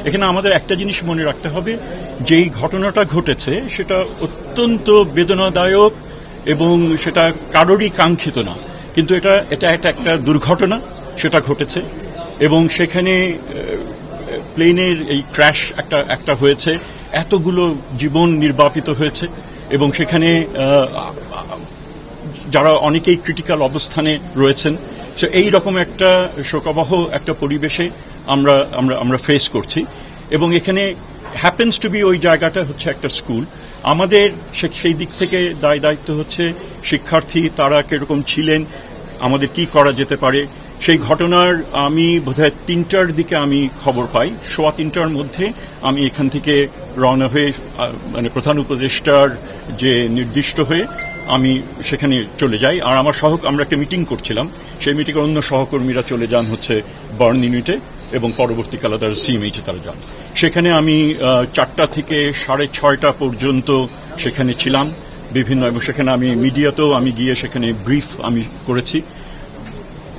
এখানে আমাদের একটা জিনিস মনে রাখতে হবে, যেই ঘটনাটা ঘটেছে সেটা অত্যন্ত বেদনাদায়ক এবং সেটা কারোরই কাঙ্ক্ষিত না, কিন্তু এটা একটা দুর্ঘটনা সেটা ঘটেছে এবং সেখানে প্লেনের এই ক্র্যাশ একটা হয়েছে, এতগুলো জীবন নির্বাপিত হয়েছে এবং সেখানে যারা অনেকেই ক্রিটিক্যাল অবস্থানে রয়েছেন। সো এই রকম একটা শোকাবহ একটা পরিবেশে আমরা ফেস করছি এবং এখানে হ্যাপেন্স টু বি ওই জায়গাটা হচ্ছে একটা স্কুল। আমাদের সেই দিক থেকে দায়িত্ব হচ্ছে শিক্ষার্থী তারা কিরকম ছিলেন, আমাদের কি করা যেতে পারে। সেই ঘটনার আমি বোধহয় 3টার দিকে আমি খবর পাই, 3:15 মধ্যে আমি এখান থেকে রওনা হয়ে মানে প্রধান উপদেষ্টার যে নির্দিষ্ট হয়ে আমি সেখানে চলে যাই। আর আমার আমরা একটা মিটিং করছিলাম, সেই মিটিংয়ে অন্য সহকর্মীরা চলে যান হচ্ছে বার্ন ইউনিটে এবং পরবর্তীকালে তারা সিএমএইচে তারা যান। সেখানে আমি 4টা থেকে 6:30 পর্যন্ত সেখানে ছিলাম বিভিন্ন, এবং সেখানে আমি মিডিয়াতেও আমি গিয়ে সেখানে ব্রিফ আমি করেছি।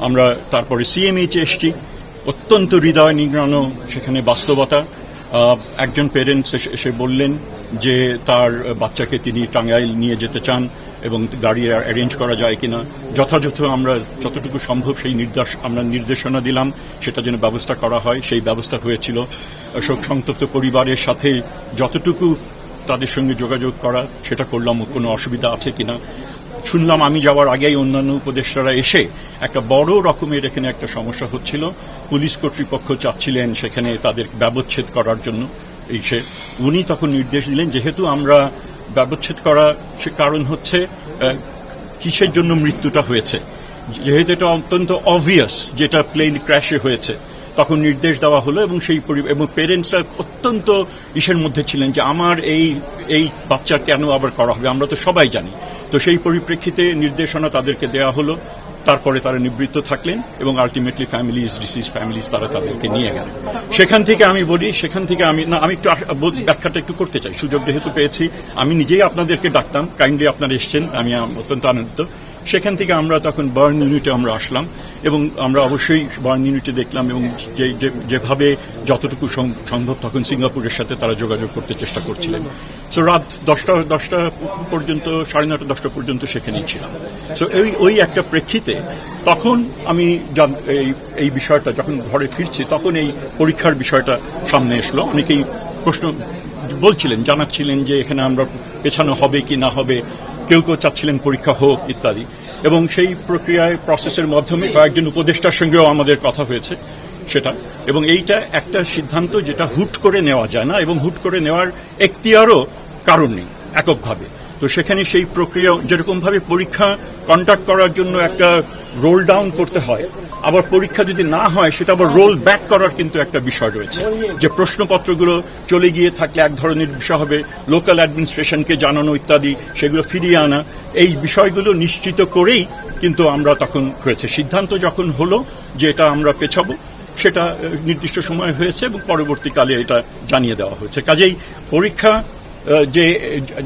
আমরা তারপরে সিএমএইচে এসছি, অত্যন্ত হৃদয় নিংড়ানো সেখানে বাস্তবতা। একজন প্যারেন্টস এসে বললেন যে তার বাচ্চাকে তিনি টাঙ্গাইল নিয়ে যেতে চান এবং গাড়ি অ্যারেঞ্জ করা যায় কিনা। যথাযথ আমরা যতটুকু সম্ভব সেই নির্দেশনা দিলাম সেটা যেন ব্যবস্থা করা হয়, সেই ব্যবস্থা হয়েছিল। শোক সন্তপ্ত পরিবারের সাথে যতটুকু তাদের সঙ্গে যোগাযোগ করা সেটা করলাম, কোনো অসুবিধা আছে কিনা। শুনলাম আমি যাওয়ার আগেই অন্যান্য উপদেষ্টারা এসে একটা বড় রকমের এখানে একটা সমস্যা হচ্ছিল, পুলিশ কর্তৃপক্ষ চাচ্ছিলেন সেখানে তাদের ব্যবচ্ছেদ করার জন্য। উনি তখন নির্দেশ দিলেন যেহেতু আমরা ব্যবচ্ছেদ করা সে কারণ হচ্ছে কিসের জন্য মৃত্যুটা হয়েছে, যেহেতু এটা অত্যন্ত অবভিয়াস যেটা প্লেন ক্র্যাশে হয়েছে, তখন নির্দেশ দেওয়া হলো এবং এবং পেরেন্টসরা অত্যন্ত ইসের মধ্যে ছিলেন যে আমার এই বাচ্চা কেন আবার করা হবে, আমরা তো সবাই জানি। তো সেই পরিপ্রেক্ষিতে নির্দেশনা তাদেরকে দেওয়া হলো, তারপরে তারা নিবৃত্ত থাকলেন এবং আলটিমেটলি ডিসিজ ফ্যামিলিজ তারা তাদেরকে নিয়ে গেলেন। সেখান থেকে আমি একটু ব্যাখ্যাটা একটু করতে চাই, সুযোগ যেহেতু পেয়েছি। আমি নিজেই আপনাদেরকে ডাকতাম, কাইন্ডলি আপনারা এসছেন, আমি অত্যন্ত আনন্দিত। সেখান থেকে আমরা তখন বার্ন ইউনিটে আমরা আসলাম এবং আমরা অবশ্যই বার্ন ইউনিটে দেখলাম এবং যেভাবে যতটুকু সম্ভব তখন সিঙ্গাপুরের সাথে তারা যোগাযোগ করতে চেষ্টা করছিলেন। সো রাত 10টা পর্যন্ত, 9:30 10টা পর্যন্ত সেখানেই ছিলাম। সো ওই একটা প্রেক্ষিতে তখন আমি এই বিষয়টা যখন ঘরে ফিরছি তখন এই পরীক্ষার বিষয়টা সামনে আসলো। অনেকেই প্রশ্ন জানাচ্ছিলেন যে এখানে আমরা পেছানো হবে কি না হবে, কেউ চাচ্ছিলেন পরীক্ষা হোক ইত্যাদি। এবং সেই প্রসেসের মাধ্যমে কয়েকজন উপদেষ্টার সঙ্গেও আমাদের কথা হয়েছে সেটা, এবং এইটা একটা সিদ্ধান্ত যেটা হুট করে নেওয়া যায় না এবং হুট করে নেওয়ার এখতিয়ারও কারণ নেই এককভাবে। তো সেখানে সেই প্রক্রিয়া যেরকমভাবে পরীক্ষা কন্ডাক্ট করার জন্য একটা রোল ডাউন করতে হয়, আবার পরীক্ষা যদি না হয় সেটা আবার রোল ব্যাক করার কিন্তু একটা বিষয় রয়েছে, যে প্রশ্নপত্রগুলো চলে গিয়ে থাকলে এক ধরনের বিষয় হবে, লোকাল অ্যাডমিনিস্ট্রেশনকে জানানো ইত্যাদি, সেগুলো ফিরিয়ে আনা, এই বিষয়গুলো নিশ্চিত করেই কিন্তু আমরা তখন হয়েছে সিদ্ধান্ত যখন হলো যে এটা আমরা পেছাবো, সেটা নির্দিষ্ট সময় হয়েছে এবং পরবর্তীকালে এটা জানিয়ে দেওয়া হয়েছে। কাজেই পরীক্ষা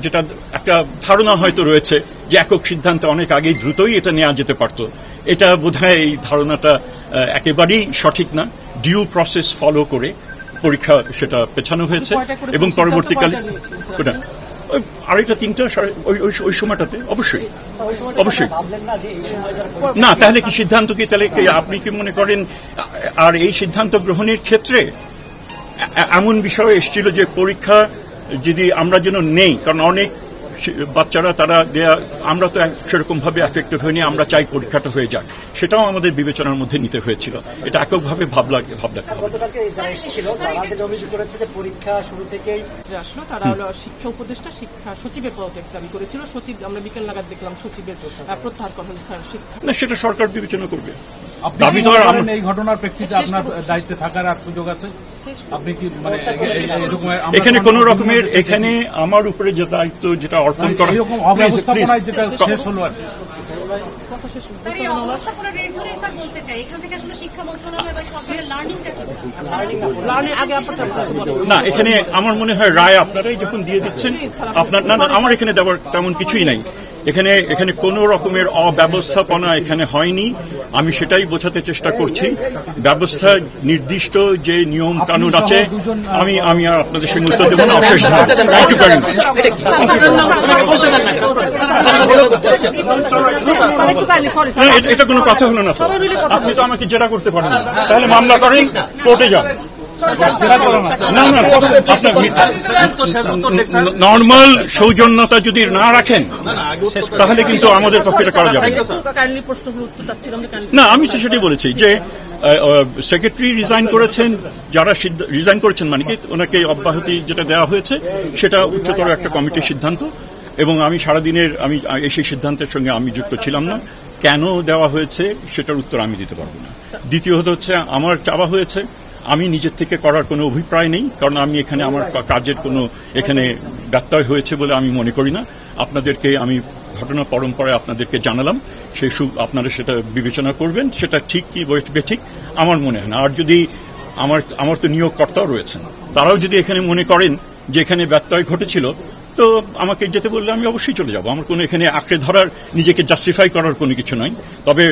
যেটা একটা ধারণা হয়তো রয়েছে যে একক সিদ্ধান্তে অনেক আগেই দ্রুতই এটা নেওয়া যেতে পারত, এটা বোধহয় এই ধারণাটা একেবারেই সঠিক না। ডিউ প্রসেস ফলো করে পরীক্ষা সেটা পেছানো হয়েছে এবং পরবর্তীকালে 2:30 3টা ওই সময়টাতে অবশ্যই না। তাহলে কি সিদ্ধান্ত কি তাহলে আপনি কি মনে করেন? আর এই সিদ্ধান্ত গ্রহণের ক্ষেত্রে এমন বিষয় এসেছিল যে পরীক্ষা যদি আমরা যেন নেই, কারণ অনেক বাচ্চারা আমরা তো সেরকম ভাবে এফেক্টেড হয়নি, আমরা চাই পরীক্ষাটা হয়ে যাক, সেটাও আমাদের বিবেচনার মধ্যে নিতে হয়েছিল। এটা এককভাবে ভাবতে পরীক্ষা শুরু থেকেই আসলো, তারা হলো শিক্ষা উপদেষ্টা শিক্ষা সচিবের পদত্যাগ দাবি করেছিল। সচিব আমরা বিকেল নাগাদ দেখলাম সচিবের প্রত্যাহার করা হলো। স্যার শিক্ষা না, সেটা সরকার বিবেচনা করবে। দাবি এই ঘটনার প্রেক্ষিতে আপনার দায়িত্বে থাকার আর সুযোগ আছে? আপনি কি মানে এখানে কোন রকমের এখানে আমার উপরে যে দায়িত্ব যেটা অর্পণ করা এরকম অব্যবস্থাপনায় যেটা শেষ হলো আর না, এখানে আমার মনে হয় রায় আপনারাই যখন দিয়ে দিচ্ছেন আপনার, না আমার এখানে দেওয়ার তেমন কিছুই নাই। এখানে কোনো রকমের অব্যবস্থাপনা এখানে হয়নি। আমি সেটাই বোঝাতে চেষ্টা করছি। ব্যবস্থা নির্দিষ্ট যে নিয়ম কানুন আছে, আমি আর আপনাদের সঙ্গে উত্তর দেবো না। অশেষ থ্যাংক ইউ ভেরি মাচ। এটা কোনো কথা হলো না। আপনি তো আমাকে জেরা করতে পারেন না, তাহলে মামলা করেন, কোর্টে যান। নর্মাল সৌজন্যতা যদি না রাখেন তাহলে কিন্তু আমাদের পক্ষে এটা করা যাবে না। আমি তো সেটাই বলেছি যে সেক্রেটারি রিজাইন করেছেন, যারা রিজাইন করেছেন মানে কি ওনাকে অব্যাহতি যেটা দেওয়া হয়েছে সেটা উচ্চতর একটা কমিটির সিদ্ধান্ত, এবং আমি সারাদিনের আমি সেই সিদ্ধান্তের সঙ্গে আমি যুক্ত ছিলাম না। কেন দেওয়া হয়েছে সেটার উত্তর আমি দিতে পারবো না। দ্বিতীয়ত হচ্ছে আমার চাওয়া হয়েছে, আমি নিজের থেকে করার কোনো অভিপ্রায় নেই, কারণ আমি এখানে আমার কাজের কোনো এখানে ব্যত্যয় হয়েছে বলে আমি মনে করি না। আপনাদেরকে আমি ঘটনা পরম্পরায় আপনাদেরকে জানালাম, সেই আপনারা সেটা বিবেচনা করবেন, সেটা ঠিক কি বেঠিক আমার মনে হয় না। আর যদি আমার তো নিয়োগকর্তাও রয়েছেন, তারাও যদি এখানে মনে করেন যে এখানে ব্যত্যয় ঘটেছিল, তো আমাকে যেতে বললে আমি অবশ্যই চলে যাব। আমার কোনো এখানে আঁকড়ে ধরার, নিজেকে জাস্টিফাই করার কোনো কিছু নয়। তবে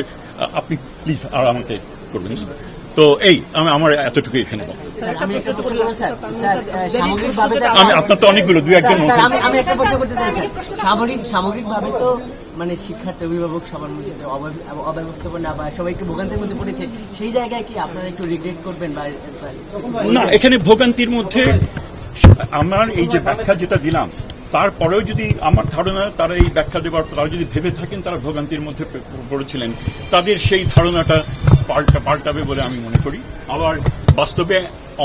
আপনি প্লিজ আর আমাকে করবেন। তো এই আমার এতটুকু এখানে আমি আপনার তো অনেকগুলো দুই একজন আমি একটা প্রশ্ন করতে চাই সামগ্রিকভাবে তো মানে শিক্ষার্থী অভিভাবক সবার মধ্যে অব্যবস্থাপনা বা সবাই একটু ভোগান্তির মধ্যে পড়েছে, সেই জায়গায় কি আপনারা একটু রিগ্রেট করবেন? বা না, এখানে ভোগান্তির মধ্যে আমার এই যে ব্যাখ্যা যেটা দিলাম, তারপরেও যদি আমার ধারণা তারা এই ব্যাখ্যা দেওয়ার পর তারা যদি ভেবে থাকেন তারা ভোগান্তির মধ্যে পড়েছিলেন, তাদের সেই ধারণাটা পাল্টাবে বলে আমি মনে করি। আবার বাস্তবে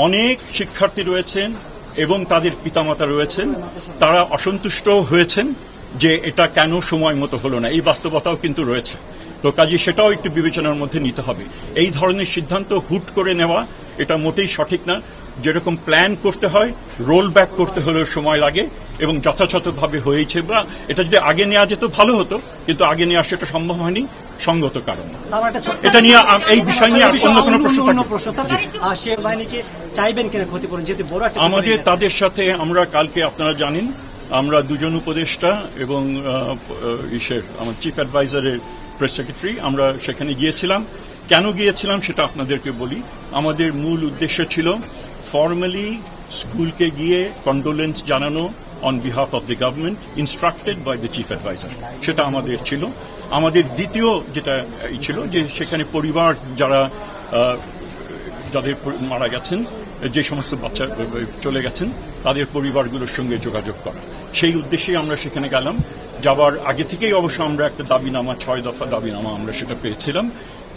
অনেক শিক্ষার্থী রয়েছেন এবং তাদের পিতামাতা রয়েছেন, তারা অসন্তুষ্ট হয়েছেন যে এটা কেন সময় মতো হলো না, এই বাস্তবতাও কিন্তু রয়েছে। তো কাজে সেটাও একটু বিবেচনার মধ্যে নিতে হবে। এই ধরনের সিদ্ধান্ত হুট করে নেওয়া এটা মোটেই সঠিক না। যেরকম প্ল্যান করতে হয়, রোল ব্যাক করতে হলেও সময় লাগে, এবং যথাযথভাবে হয়েছে। বা এটা যদি আগে নেওয়া যেত ভালো হতো, কিন্তু আগে নেওয়া সেটা সম্ভব হয়নি সঙ্গত কারণ। এটা নিয়ে এই বিষয় নিয়ে অন্য কোনো প্রশ্ন চাইবেন কিনা ক্ষতিপূরণ? যেহেতু বড় আমাদের তাদের সাথে আমরা কালকে, আপনারা জানেন, আমরা দুজন উপদেষ্টা এবং আমার চিফ অ্যাডভাইজারের প্রেস সেক্রেটারি আমরা সেখানে গিয়েছিলাম। কেন গিয়েছিলাম সেটা আপনাদেরকে বলি। আমাদের মূল উদ্দেশ্য ছিল ফর্মালি স্কুলকে গিয়ে কন্ডোলেন্স জানানো on behalf of the government, instructed by the chief advisor. সেটা আমাদের ছিল। আমাদের দ্বিতীয় যেটা ছিল যে সেখানে পরিবার যাদের মারা গেছেন, যে সমস্ত বাচ্চা চলে গেছেন, তাদের পরিবারগুলোর সঙ্গে যোগাযোগ করা। সেই উদ্দেশ্যে আমরা সেখানে গেলাম। যাবার আগে থেকেই অবশ্য আমরা একটা দাবিনামা, 6 দফা দাবিনামা আমরা সেটা পেয়েছিলাম।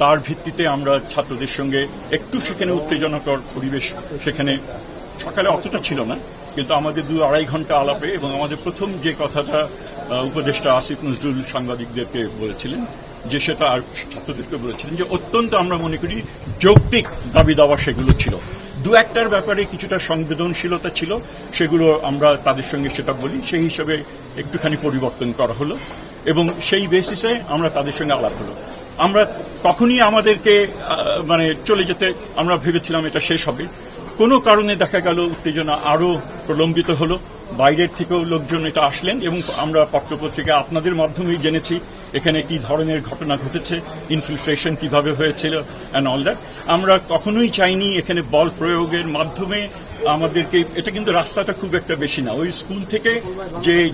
তার ভিত্তিতে আমরা ছাত্রদের সঙ্গে একটু সেখানে উত্তেজনাকর পরিবেশ সেখানে সকালে অতটা ছিল না, কিন্তু আমাদের 2-2.5 ঘন্টা আলাপে, এবং আমাদের প্রথম যে কথাটা উপদেষ্টা আসিফ নজরুল সাংবাদিকদেরকে বলেছিলেন, যে সেটা আর ছাত্রদেরকে বলেছিলেন যে অত্যন্ত আমরা মনে করি যৌক্তিক দাবি দাওয়া সেগুলো ছিল। 2-1টার ব্যাপারে কিছুটা সংবেদনশীলতা ছিল, সেগুলো আমরা তাদের সঙ্গে সেটা বলি, সেই হিসাবে একটুখানি পরিবর্তন করা হলো, এবং সেই বেসিসে আমরা তাদের সঙ্গে আলাপ হলো। আমরা কখনই আমাদেরকে মানে চলে যেতে আমরা ভেবেছিলাম এটা শেষ হবে। কোনো কারণে দেখা গেল উত্তেজনা আরো প্রলম্বিত হলো, বাইরের থেকেও লোকজন এটা আসলেন, এবং আমরা পত্রপত্রিকা আপনাদের মাধ্যমেই জেনেছি এখানে কি ধরনের ঘটনা ঘটেছে, ইনফিলট্রেশন কিভাবে হয়েছিল অ্যান্ড অল দ্যাট। আমরা কখনোই চাইনি এখানে বল প্রয়োগের মাধ্যমে আমাদেরকে, এটা কিন্তু রাস্তাটা খুব একটা বেশি না, ওই স্কুল থেকে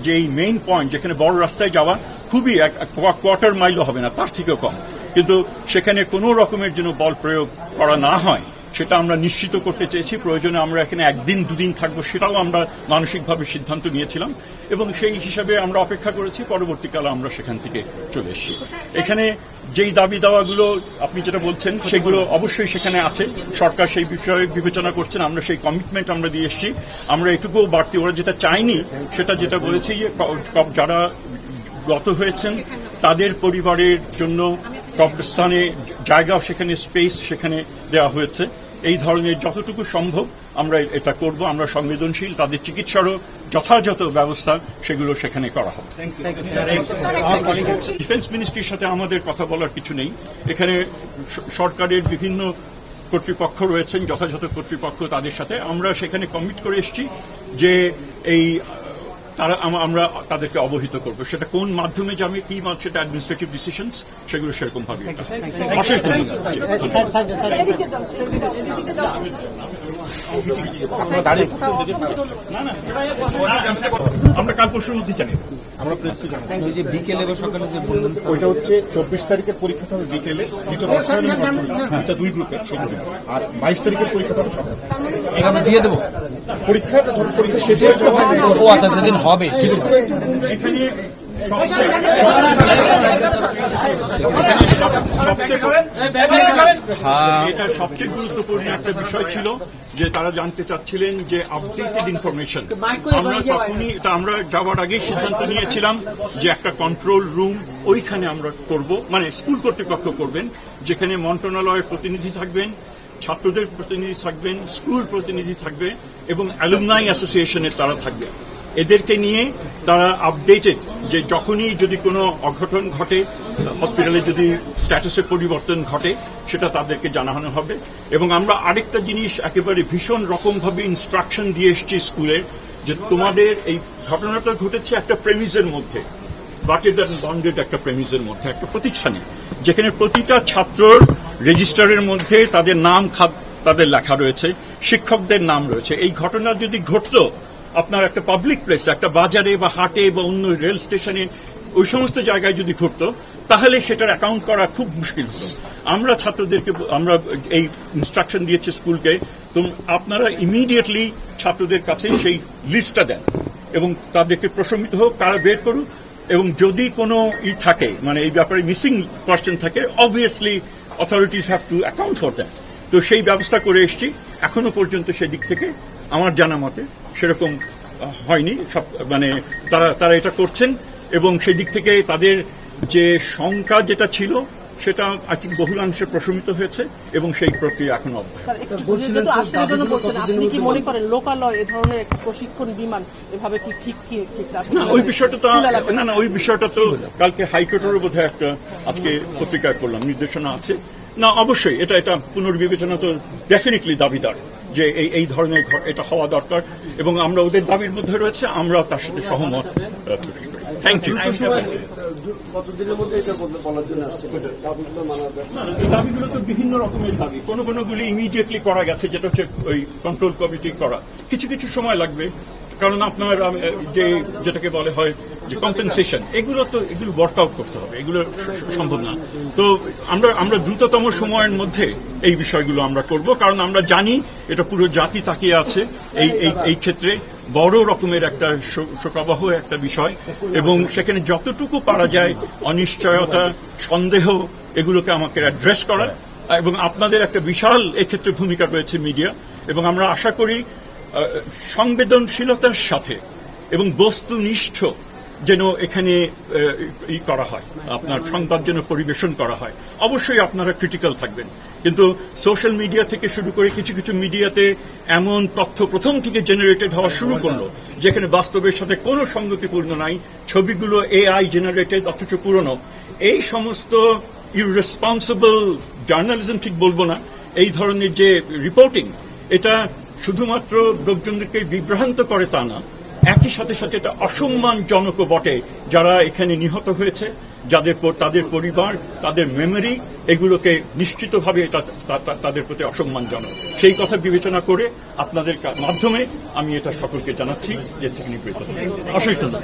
যেই মেইন পয়েন্ট যেখানে বড় রাস্তায় যাওয়া খুবই কোয়ার্টার মাইলও হবে না, তার থেকেও কম, কিন্তু সেখানে কোনো রকমের জন্য বল প্রয়োগ করা না হয় সেটা আমরা নিশ্চিত করতে চেয়েছি। প্রয়োজনে আমরা এখানে 1-2 দিন থাকবো, সেটাও আমরা মানসিকভাবে সিদ্ধান্ত নিয়েছিলাম, এবং সেই হিসাবে আমরা অপেক্ষা করেছি। পরবর্তীকালে আমরা সেখান থেকে চলে এসেছি। এখানে যেই দাবি দাওয়াগুলো আপনি যেটা বলছেন সেগুলো অবশ্যই সেখানে আছে, সরকার সেই বিষয়ে বিবেচনা করছেন, আমরা সেই কমিটমেন্ট আমরা দিয়ে এসেছি। আমরা এটুকুও বাড়তি, ওরা যেটা চাইনি সেটা যেটা বলেছি যে যারা গত হয়েছেন তাদের পরিবারের জন্য কবরস্থানে জায়গা, সেখানে স্পেস সেখানে দেওয়া হয়েছে। এই ধরনের যতটুকু সম্ভব আমরা এটা করব। আমরা সংবেদনশীল, তাদের চিকিৎসারও যথাযথ ব্যবস্থা সেগুলো সেখানে করা হবে। ডিফেন্স মিনিস্ট্রির সাথে আমাদের কথা বলার কিছু নেই। এখানে সরকারের বিভিন্ন কর্তৃপক্ষ রয়েছেন, যথাযথ কর্তৃপক্ষ, তাদের সাথে আমরা সেখানে কমিট করে এসেছি যে এই তারা আমরা তাদেরকে অবহিত করব। সেটা কোন মাধ্যমে যাবে, কি সেটা অ্যাডমিনিস্ট্রেটিভ ডিসিশনস, সেগুলো সেরকম ভাবে। অশেষ আমরা কাল পরশুর মধ্যে জানি, আমরা প্রেসকে জানাবো যে বিকেলে বা সকালে যে বললেন ওইটা হচ্ছে 24 তারিখের পরীক্ষাটা হবে বিকেলে, যেটা রসায়ন এটা 2 গ্রুপে, সেগুলো আর 22 তারিখের পরীক্ষাটা হবে সকালে। আমরা দিয়ে দেবো পরীক্ষাটা ধরুন পরীক্ষা শেষ হয়ে যাওয়া, ও আচ্ছা যেদিন হবে সেদিন এটা সবচেয়ে গুরুত্বপূর্ণ একটা বিষয় ছিল যে তারা জানতে চাচ্ছিলেন যে আপডেটেড ইনফরমেশন। আমরা তখনই আমরা যাওয়ার আগেই সিদ্ধান্ত নিয়েছিলাম যে একটা কন্ট্রোল রুম ওইখানে আমরা করব, মানে স্কুল কর্তৃপক্ষ করবেন, যেখানে মন্ত্রণালয়ের প্রতিনিধি থাকবেন, ছাত্রদের প্রতিনিধি থাকবেন, স্কুল প্রতিনিধি থাকবে এবং অ্যালুমনাই অ্যাসোসিয়েশনের তারা থাকবে। এদেরকে নিয়ে তারা আপডেটেড যে যখনই যদি কোনো অঘটন ঘটে, হসপিটালে যদি স্ট্যাটাসের পরিবর্তন ঘটে, সেটা তাদেরকে জানানো হবে। এবং আমরা আরেকটা জিনিস একেবারে ভীষণ রকমভাবে ইনস্ট্রাকশন দিয়ে এসেছি স্কুলে, যে তোমাদের এই ঘটনাটা ঘটেছে একটা প্রেমিসের মধ্যে, বাটেড অ্যান্ড বন্ডেড একটা প্রেমিসের মধ্যে, একটা প্রতিষ্ঠানে, যেখানে প্রতিটা ছাত্রর রেজিস্টারের মধ্যে তাদের নাম তাদের লেখা রয়েছে, শিক্ষকদের নাম রয়েছে। এই ঘটনা যদি ঘটতো আপনার একটা পাবলিক প্লেস, একটা বাজারে বা হাটে বা অন্য রেল স্টেশনে, ওই সমস্ত জায়গায় যদি ঘটতো, তাহলে সেটার অ্যাকাউন্ট করা খুব মুশকিল হতো। আমরা ছাত্রদেরকে আমরা এই ইনস্ট্রাকশন দিয়েছি স্কুলকে, তো আপনারা ইমিডিয়েটলি ছাত্রদের কাছে সেই লিস্টটা দেন এবং তাদেরকে প্রশমিত হোক, তারা বের করুক, এবং যদি কোনো থাকে, মানে এই ব্যাপারে মিসিং পার্সন থাকে, obviously authorities have to account for that. তো সেই ব্যবস্থা করে এসছি। এখনো পর্যন্ত সেদিক থেকে আমার জানা মতে সেরকম হয়নি, সব মানে তারা এটা করছেন, এবং সেই দিক থেকে তাদের যে শঙ্কা যেটা ছিল সেটা আই থিঙ্ক বহুলাংশে প্রশমিত হয়েছে, এবং সেই প্রক্রিয়া এখন অব্যাহত। আপনি কি মনে করেন লোকালয় এ ধরনের একটা প্রশিক্ষণ বিমান এভাবে কি ঠিক না? ওই বিষয়টা তো না, ওই বিষয়টা তো কালকে হাইকোর্টেরও বোধহয় একটা আজকে পত্রিকায় করলাম, নির্দেশনা আছে। না, অবশ্যই এটা পুনর্বিবেচনা তো ডেফিনেটলি দাবিদার, যে এই ধরনের এটা হওয়া দরকার, এবং আমরা ওদের দাবির মধ্যে রয়েছে, আমরা তার সাথে সহমত প্রকাশ করি। Thank you. কতদিনের মধ্যে এটা বলার জন্য আসছে? এই দাবিগুলো তো বিভিন্ন রকমের দাবি, কোনোগুলি ইমিডিয়েটলি করা গেছে, যেটা হচ্ছে ওই কন্ট্রোল কমিটি করা। কিছু সময় লাগবে, কারণ আপনার যেটাকে বলে হয় যে কম্পেনসেশন, এগুলো ওয়ার্কআউট করতে হবে, এগুলো সম্ভব না। তো আমরা দ্রুততম সময়ের মধ্যে এই বিষয়গুলো আমরা করব, কারণ আমরা জানি এটা পুরো জাতি তাকিয়ে আছে এই ক্ষেত্রে, বড় রকমের একটা শোকাবহ একটা বিষয়, এবং সেখানে যতটুকু পারা যায় অনিশ্চয়তা, সন্দেহ, এগুলোকে আমাকে অ্যাড্রেস করা, এবং আপনাদের একটা বিশাল এক্ষেত্রে ভূমিকা রয়েছে মিডিয়া, এবং আমরা আশা করি সংবেদনশীলতার সাথে এবং বস্তুনিষ্ঠ যেন এখানে করা হয়, আপনার সংবাদ যেন পরিবেশন করা হয়। অবশ্যই আপনারা ক্রিটিক্যাল থাকবেন, কিন্তু সোশ্যাল মিডিয়া থেকে শুরু করে কিছু মিডিয়াতে এমন তথ্য প্রথম থেকে জেনারেটেড হওয়া শুরু করলো যেখানে বাস্তবের সাথে কোনো সঙ্গতিপূর্ণ নাই, ছবিগুলো AI জেনারেটেড অথচ পুরনো। এই সমস্ত ইররেসপন্সিবল জার্নালিজম ঠিক বলবো না, এই ধরনের যে রিপোর্টিং, এটা শুধুমাত্র লোকজনদেরকে বিভ্রান্ত করে তা না, একই সাথে এটা অসম্মানজনকও বটে যারা এখানে নিহত হয়েছে, তাদের পরিবার, তাদের মেমরি, এগুলোকে নিশ্চিতভাবে তাদের প্রতি অসম্মানজনক। সেই কথা বিবেচনা করে আপনাদের মাধ্যমে আমি এটা সকলকে জানাচ্ছি যে থেকে নিবৃত্ত। অশেষ ধন্যবাদ।